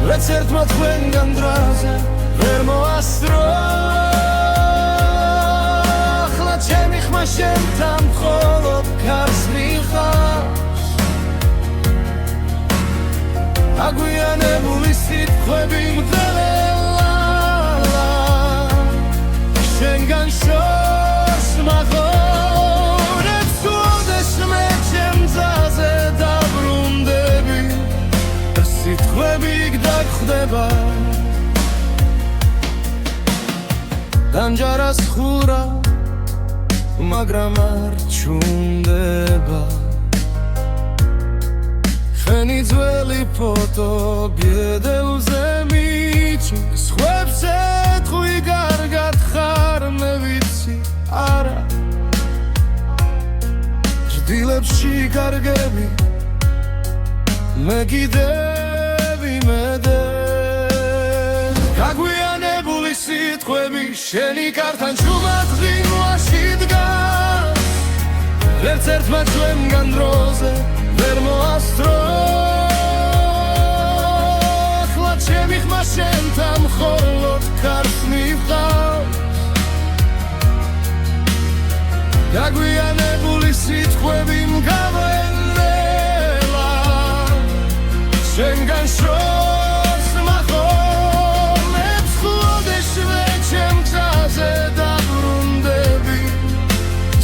ვერც ერთმა თქვენგან დრაზე ვერ მოასწრო ახლა ჩემი ხმა შენთან მხოლოდ ქარს მიხავს აგვიანებული სიტყვები მგდელელა შენგან შორს მაღო გდაგხვდება დამჯარას ხურა მაგრამ არ ჩუნდება შენი ძველი ფოტო ბედელზე მიჩის ხვებს ეთხვი კარგად ხარ მე ვიცი არა ჭდილებში კარგები მე კიდევ იმედე გაგვიანებული სიტყვები შენი კართან ჭუმად ღინვაში დგას ვერც ერთმა ჩვენგან დროზე ვერ მოასწრო ახლა ჩემი ხმა შენთან მხოლოდ ქარს მივყავს გაგვიანებული სიტყვები მგავენელა შენგან შორს მახოლებს ხუდეშვე ჩემ გზაზე დაბრუნდები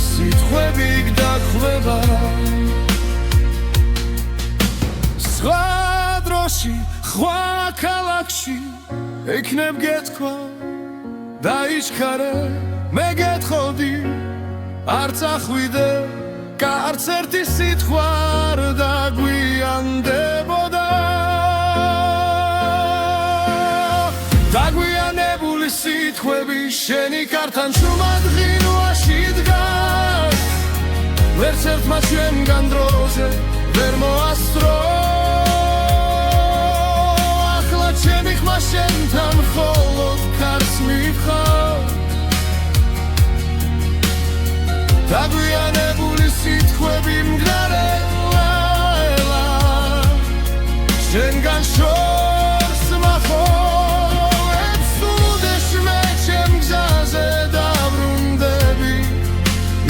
სიტყვები გდაგხვდება სხვა დროში სხვა ქალაქში ექნებ გეთქვა დაიჩქარე მე გეთხოვდი არც ახვიდე კარც ერთი სიტყვა არ დაგვიანდებოდა დაგვიანებული სიტყვები შენი კართან ჭუმად ღინვაში დგას ვერც ერთმა ჩვენგან დროზე ვერ მოასწრო ახლა ჩემი ხმა შენთან მხოლოდ ქარს მივყავს დაგვიანებული სიტყვები მგდარელა შენგან შორს მახოლებს უდეშმე ჩემ გზაზე დაბრუნდები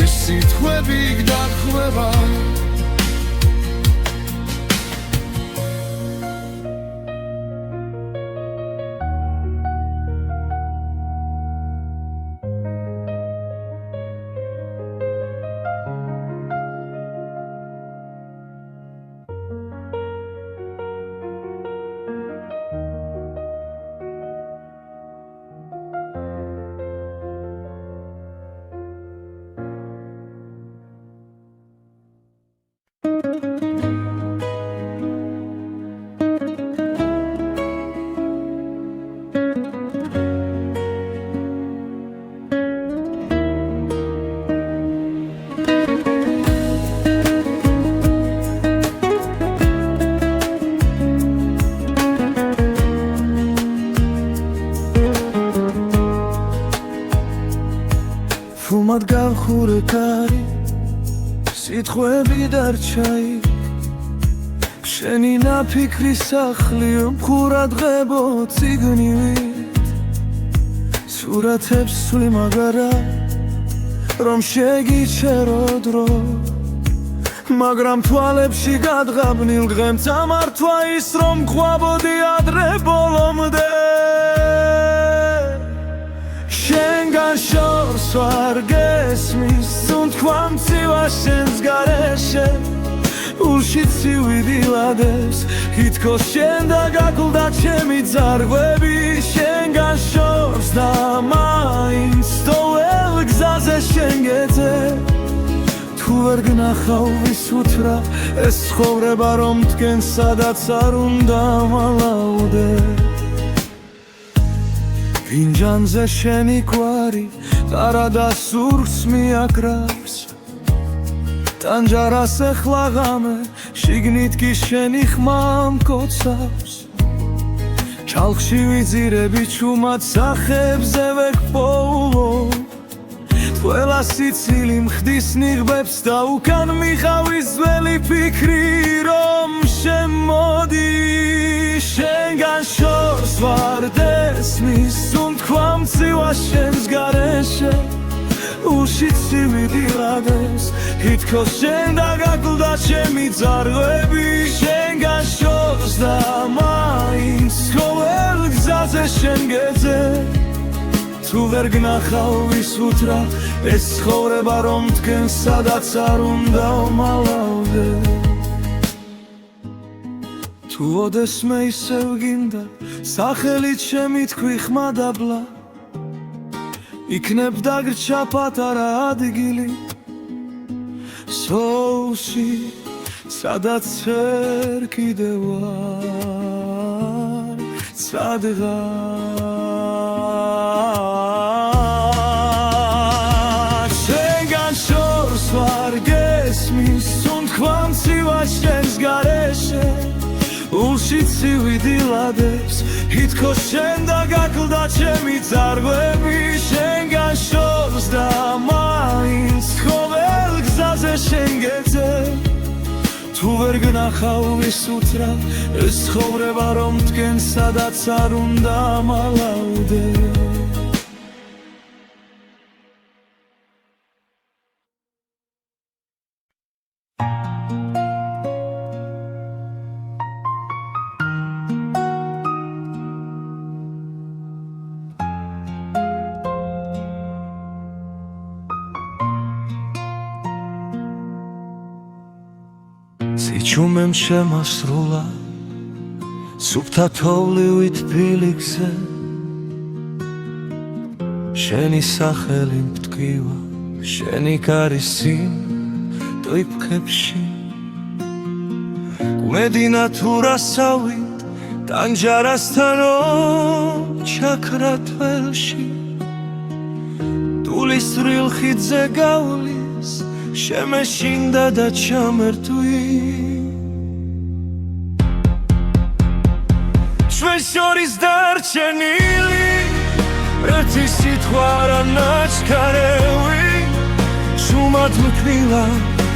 ეს სიტყვები გდაგხვდება ფუმად გავხურე კარი სიტყვები დარჩა იქ შენი ნაფიქრი სახლი მხურად ღებო ციგნივით სურათებს ვსვი მაგარა რომ შეგიჩერო დრო მაგრამ თვალებში გადღაბნილ დღემ წამართვა ის რომ ყვაბოდი ადრე ბოლომდე შენგან შორს ვარ გესმის თუნთქვა მცივა შენს გარეშე ულში ცივი დილადებს ითქოს შენ და გაკლდა ჩემი ძარღვები შენგან შორს და მაინც თოელ გზაზე შენ გეძე თუ ვერ გნახავ ვისუთრა ეს ცხოვრება რომ დგენ სადაც არ უნდა მალავდე ფინჯანზე შენი გვარი ტარა და სურს მიაკრავს ტანჯარას ეხლა ღამე შიგნით კი შენი ხმა მკოცავს ჩალხში ვიძირები ჩუმად სახებზე ვეკპოულო ყველა სიცილი მხდის ნიღბებს და უკან მიყავის ძველი ფიქრი რომ შემოდი შენგან შორს ვარ დესმის თუნთქვა მცივა შენს გარეშე ულში ცივი დილადებს ითქოს შენ და გაკლდა ჩემი ძარღვები შენგან შორს და მაინც ყოველ გზაზე შენ გეძე თუ ვერ გნახავ ვისუთრა ეს ცხოვრება რომ დგენ სადაც არ უნდა მალავდე თუ ოდესმე ისევ გინდა სახელით შემითქვი ხმა დაბლა იქნებ დაგრჩა პატარა ადგილი სოუსი სადაც ვერ კიდევ ვარ სადღაც შენგან შორს ვარ გესმის თუნთქვა მცივა შენს გარეშე ულში ცივი დილადებს ითქოს შენ და გაკლდა ჩემი ძარღვები შენგან შორს და მაინც ყოველ გზაზე შენ გეძე თუ ვერ გნახავ ვისუთრა ეს ცხოვრება რომ დგენ სადაც არ უნდა მალავდე სიჩუმემ შემასრულა სუფთა თოვლივით ფილიქზე შენი სახელი მტკივა შენი კარისი ტვიფქებში გუმედინა თუ რასავით ტანჯარასთანო ჩაქრა თველში ტულის სრილ ხიდზე გავლის შემეშინდა და ჩამერთვი ჩვენ შორის დარჩენილი ერთი სიტყვა რა ნაჩქარევი შუმად მქნილა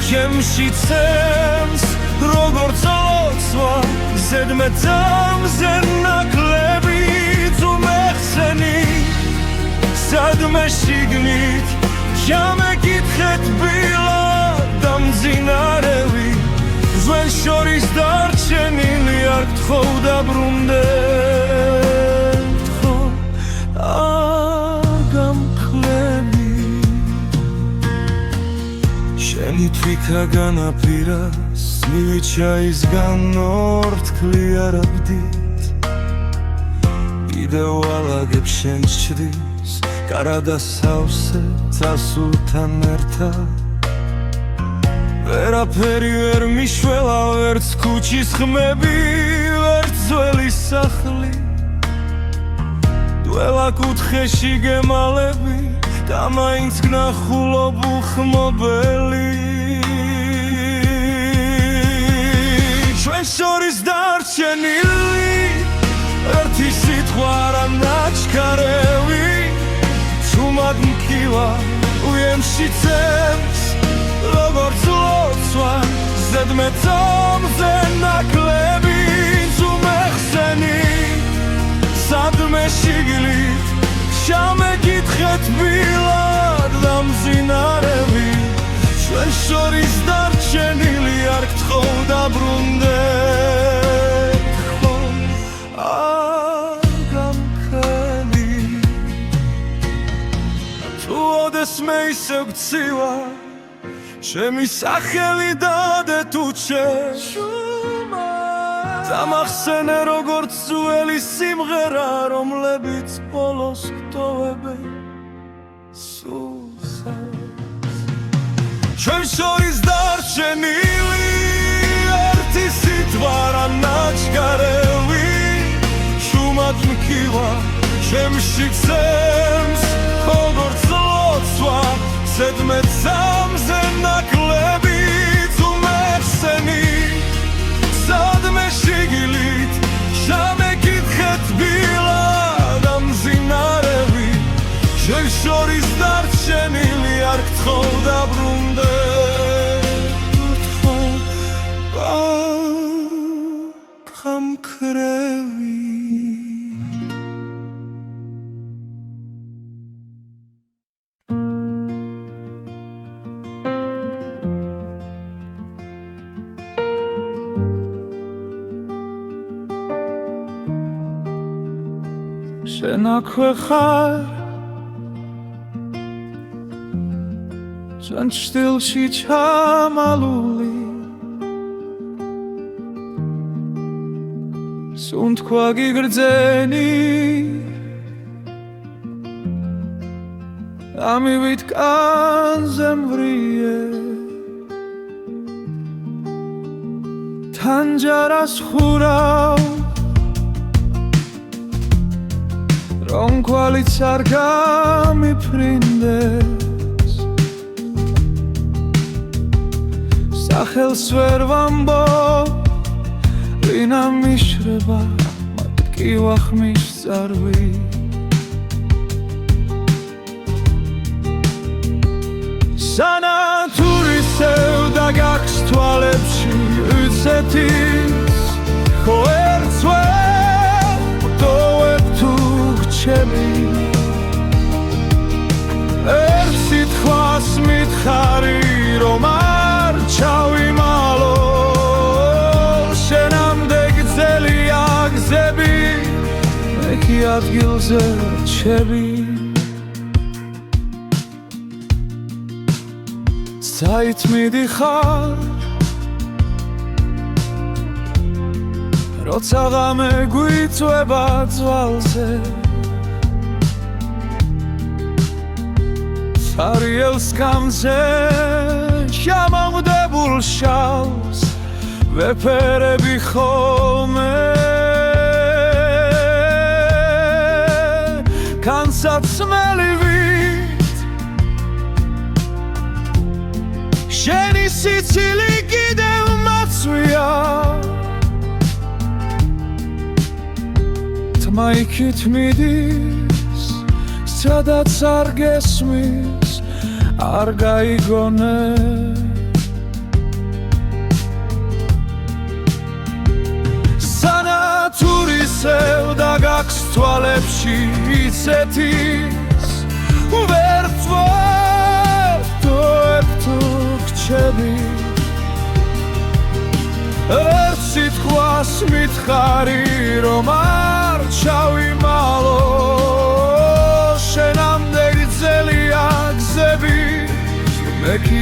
ჩემში ცემს როგორც ოცვა ზედმეტამზე ნაკლები თუ მეხსენი სადმე შიგნით ჩამეკითხეთ ბილა და მძინარევი ჩვენ შორის დარჩენილი არ გთხოვ დაბრუნდე გთხოვ აგამკლები შენი თვითა განაპირას მივიჩაისგან ორთქლი არაბდით კიდევ ალაგებ შენს ჩრდილს კარადა სავსე წასულთან ერთად ვერაფერი ვერ მიშველა ვერც ქუჩის ხმები ვერც ძველი სახლი დველა კუთხეში გემალები და მაინც გნახულობ უხმობელი ჩვენ შორის დარჩენილი ერთი სიტყვა რა ნაჩქარევი ჩუმად მქივა უემში ცემს როგორც ლოცვა ზედმეტამზე ნაკლები თუ მეხსენი სადმე შიგნით ჩამეკითხეთ ბილად დამზინარები ჩვენ შორის დარჩენილი არ გთხოვ დაბრუნდეთ გამქენი თუ ოდესმე ისევ გცივა ჩემი სახელი დადე თუ დამახსენე როგორც ძველი სიმღერა რომლებიც ბოლოს გტოვებენ სულსაც ჩვენ შორის დარჩენილი ერთი სიტყვა რა ნაჩქარევი შუმად მქივა ჩემში გზემს როგორც ლოცვა ზედმეცამზე ნაკლები თუ მეხსენი სადმე შიგილით ჩამეკითხეთ ბილად ამზინარები ჩვენ შორის დარჩენილი არ გთხოვ დაბრუნდეთ გამქრევი შენ აქვე ხარ ჩვენ ჩრდილში ჩამალული სუნთქვა გიგრძენი ამივით კანზე მვრიე თანჯარას ხურავ რომ კვალიც არ გამიფრინდეს სახელს ვერ ვამბობ ვინა მიშრება მათ კი ვახმის წარვი სანათურისევ და გაქვს თვალებში უცეთის ხო ერთს ვერ ვტოვებ თუ გრჩები ერთ სიტყვას მითხარი რომ არ ჩავიმალო შენამდე გრძელია გზები მე კი ადგილზე რჩები საით მიდიხარ როცა ღამე გვიწვება ძვალზე სარიელ სკამზე შემამდებულ შალს ვეფერები ხოლმე განსაცმელივით შენი სიცილი კიდევ მაცვია თმა იქით მიდის სადაც არ გესმის არ გაიგონე სანათურისევ და გაქვს თვალებში ისეთის ვერ ვტოვებ თუ გრჩები ერთ სიტყვას მითხარი რომ არ ჩავიმალო შენამდე გრძელია გზები მე კი